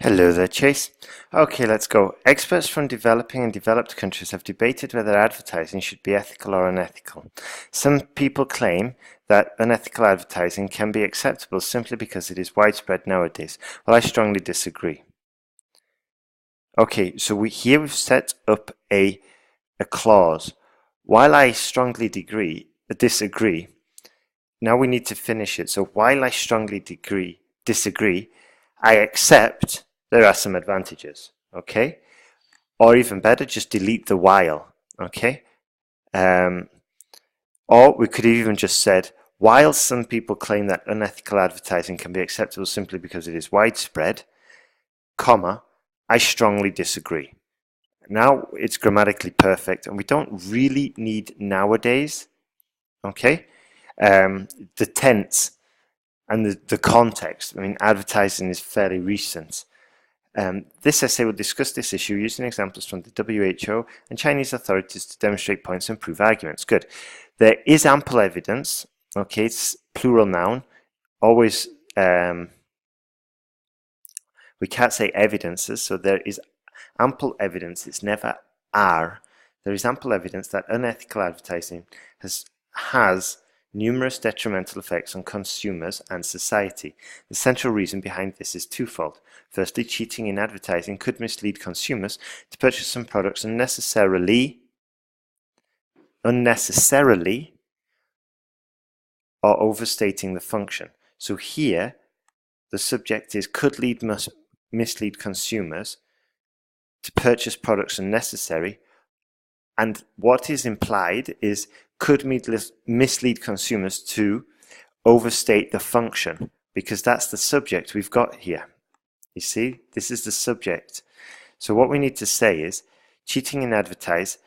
Hello there, Chase. Okay, let's go. Experts from developing and developed countries have debated whether advertising should be ethical or unethical. Some people claim that unethical advertising can be acceptable simply because it is widespread nowadays. Well, I strongly disagree. Okay, so here we've set up a clause. While I strongly disagree, now we need to finish it. So while I strongly disagree, I accept there are some advantages, okay? Or even better, just delete the while, okay? Or we could even just said, while some people claim that unethical advertising can be acceptable simply because it is widespread, comma, I strongly disagree. Now it's grammatically perfect, and we don't really need nowadays, okay? The tense and the context. I mean, advertising is fairly recent. This essay will discuss this issue using examples from the WHO and Chinese authorities to demonstrate points and prove arguments. Good. There is ample evidence. Okay, it's plural noun. Always, we can't say evidences, so there is ample evidence. It's never are. There is ample evidence that unethical advertising has numerous detrimental effects on consumers and society. The central reason behind this is twofold. Firstly, cheating in advertising could mislead consumers to purchase some products unnecessarily or overstating the function. So here, the subject is could mislead consumers to purchase products unnecessary, and what is implied is could mislead consumers to overstate the function, because that's the subject we've got here. You see, this is the subject. So what we need to say is cheating in advertise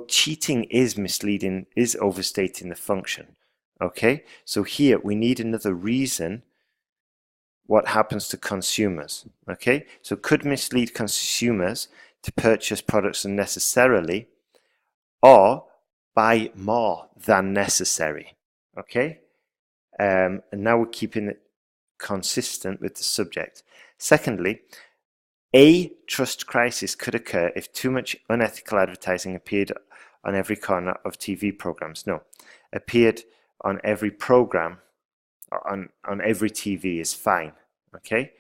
cheating is misleading, is overstating the function. Okay, so here we need another reason what happens to consumers. Okay, so could mislead consumers to purchase products unnecessarily or buy more than necessary. Okay, and now we're keeping it consistent with the subject. Secondly, a trust crisis could occur if too much unethical advertising appeared on every corner of TV programs. No, appeared on every program, on every TV is fine. Okay,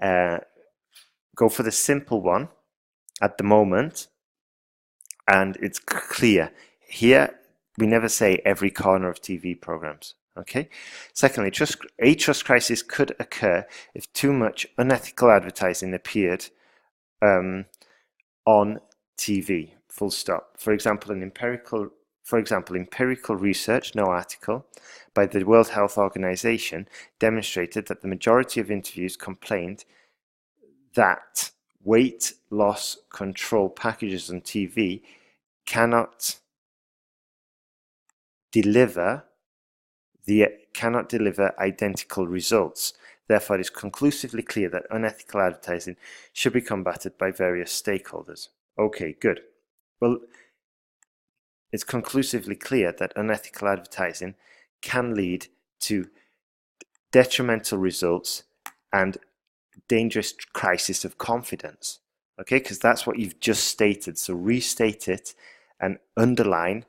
go for the simple one at the moment, and it's clear. Here, we never say every corner of TV programs. Okay. Secondly, a trust crisis could occur if too much unethical advertising appeared on TV. Full stop. For example, empirical research, no article, by the World Health Organization demonstrated that the majority of interviews complained that weight loss control packages on TV cannot deliver identical results. Therefore, it is conclusively clear that unethical advertising should be combated by various stakeholders. Okay, good. Well, it's conclusively clear that unethical advertising can lead to detrimental results and dangerous crisis of confidence. Okay, because that's what you've just stated. So restate it and underline.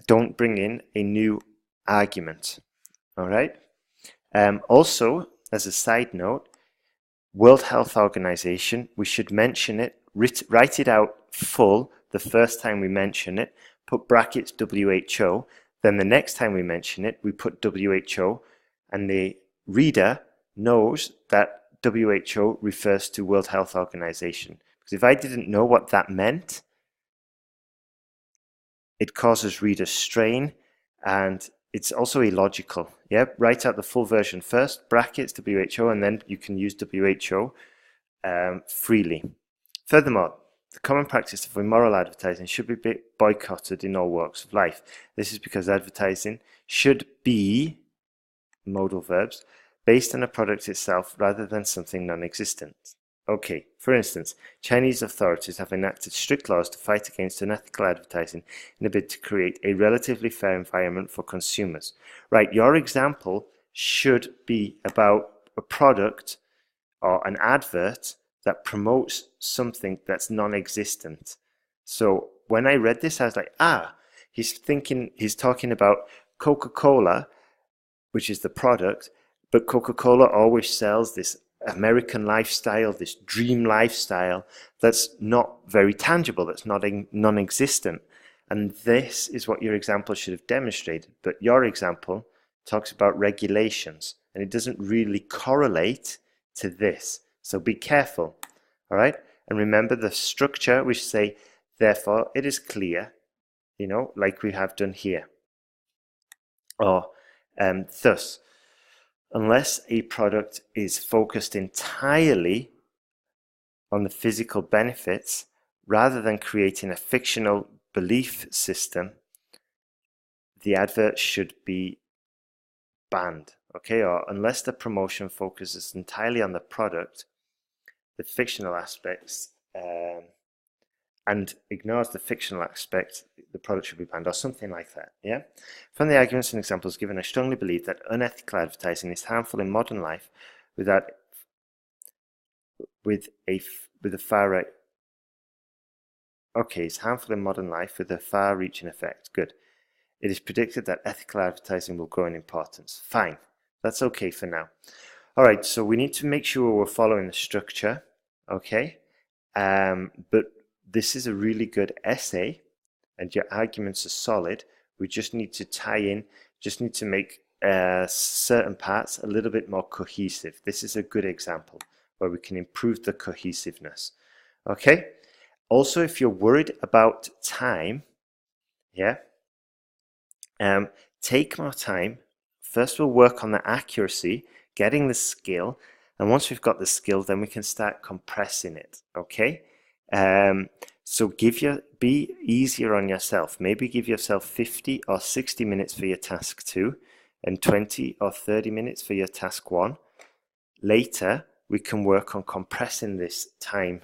Don't bring in a new argument. All right. Also, as a side note, World Health Organization, we should mention it, write it out full the first time we mention it, put brackets WHO, then the next time we mention it, we put WHO, and the reader knows that WHO refers to World Health Organization. Because if I didn't know what that meant, it causes reader strain, and it's also illogical. Yeah, write out the full version first, brackets WHO, and then you can use WHO freely. Furthermore, the common practice of immoral advertising should be boycotted in all walks of life. This is because advertising should be, modal verbs, based on a product itself rather than something non-existent. Okay, for instance, Chinese authorities have enacted strict laws to fight against unethical advertising in a bid to create a relatively fair environment for consumers. Right, your example should be about a product or an advert that promotes something that's non-existent. So when I read this, I was like, he's talking about Coca-Cola, which is the product, but Coca-Cola always sells this American lifestyle, this dream lifestyle that's not very tangible, that's not non-existent. And this is what your example should have demonstrated. But your example talks about regulations, and it doesn't really correlate to this. So be careful, all right? And remember the structure, we say, therefore, it is clear, like we have done here. Or thus, unless a product is focused entirely on the physical benefits, rather than creating a fictional belief system, the advert should be banned, okay? Or unless the promotion focuses entirely on the product, the fictional aspects, and ignores the fictional aspect, the product should be banned, or something like that, yeah? From the arguments and examples given, I strongly believe that unethical advertising is harmful in modern life with a far right. Okay, it's harmful in modern life with a far-reaching effect. Good. It is predicted that ethical advertising will grow in importance. Fine. That's okay for now. All right, so we need to make sure we're following the structure, okay? But this is a really good essay, and your arguments are solid. We just need to tie in, just need to make certain parts a little bit more cohesive. This is a good example where we can improve the cohesiveness, okay? Also, if you're worried about time, yeah, take more time. First, we'll work on the accuracy, getting the skill, and once we've got the skill, then we can start compressing it, okay? So be easier on yourself. Maybe give yourself 50 or 60 minutes for your task 2 and 20 or 30 minutes for your task 1. Later, we can work on compressing this time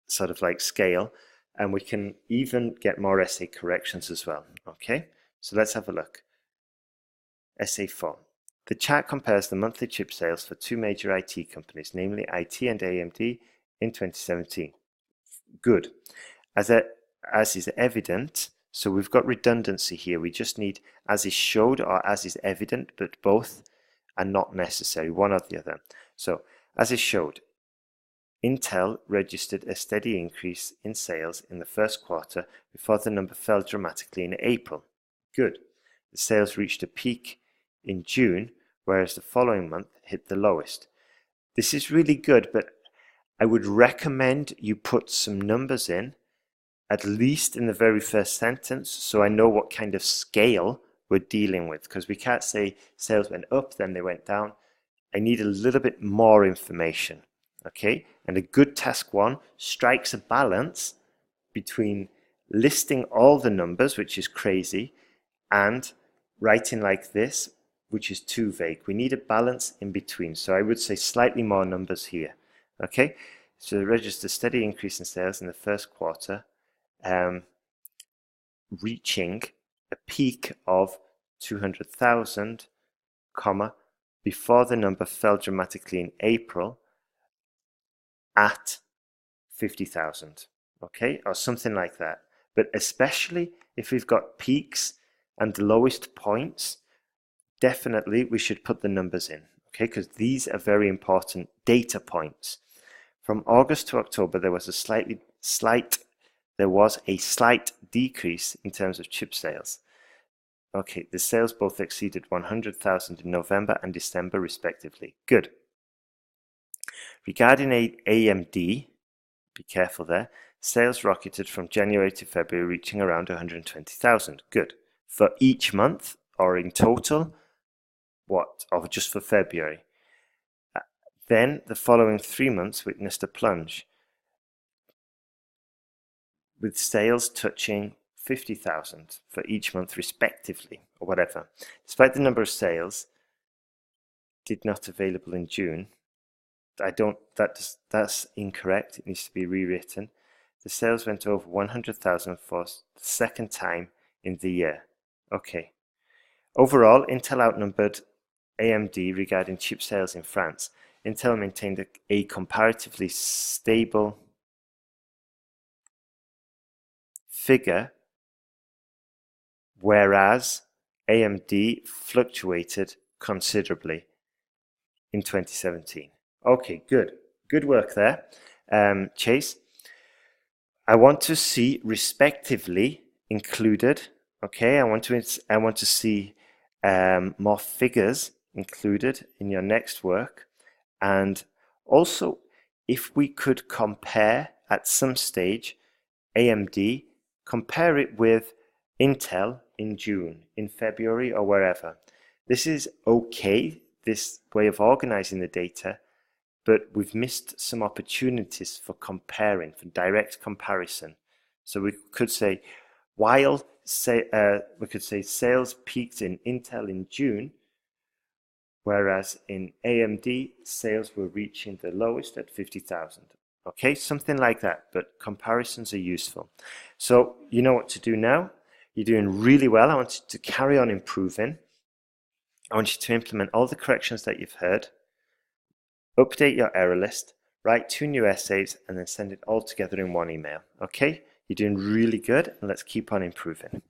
sort of like scale, and we can even get more essay corrections as well, okay? So let's have a look. Essay 4. The chart compares the monthly chip sales for two major IT companies, namely IT and AMD, in 2017. Good. As is evident, so we've got redundancy here. We just need as is showed or as is evident, but both are not necessary, one or the other. So as is showed, Intel registered a steady increase in sales in the first quarter before the number fell dramatically in April. Good. The sales reached a peak in June, whereas the following month hit the lowest. This is really good, but I would recommend you put some numbers in, at least in the very first sentence, so I know what kind of scale we're dealing with, because we can't say sales went up, then they went down. I need a little bit more information, okay? And a good task 1 strikes a balance between listing all the numbers, which is crazy, and writing like this, which is too vague. We need a balance in between. So I would say slightly more numbers here, okay? So register a steady increase in sales in the first quarter, reaching a peak of 200,000, before the number fell dramatically in April at 50,000, okay, or something like that. But especially if we've got peaks and lowest points, definitely we should put the numbers in, okay, because these are very important data points. From August to October, there was a slight decrease in terms of chip sales. Okay, the sales both exceeded 100,000 in November and December respectively. Good. Regarding AMD, be careful there, sales rocketed from January to February, reaching around 120,000. Good. For each month or in total, what? Or just for February? Then the following 3 months witnessed a plunge, with sales touching 50,000 for each month respectively, or whatever. Despite the number of sales did not available in June, that's incorrect. It needs to be rewritten. The sales went over 100,000 for the second time in the year. Okay. Overall, Intel outnumbered AMD regarding chip sales in France. Intel maintained a comparatively stable figure, whereas AMD fluctuated considerably in 2017. Okay, good. Good work there, Chase. I want to see respectively included. Okay, I want to see more figures included in your next work, and also if we could compare at some stage AMD, compare it with Intel in June, in February, or wherever. This is okay, this way of organizing the data, but we've missed some opportunities for comparing, for direct comparison. So we could say, while we could say sales peaked in Intel in June, whereas in AMD, sales were reaching the lowest at 50,000. Okay, something like that, but comparisons are useful. So you know what to do now. You're doing really well. I want you to carry on improving. I want you to implement all the corrections that you've heard, update your error list, write 2 new essays, and then send it all together in one email. Okay, you're doing really good, and let's keep on improving.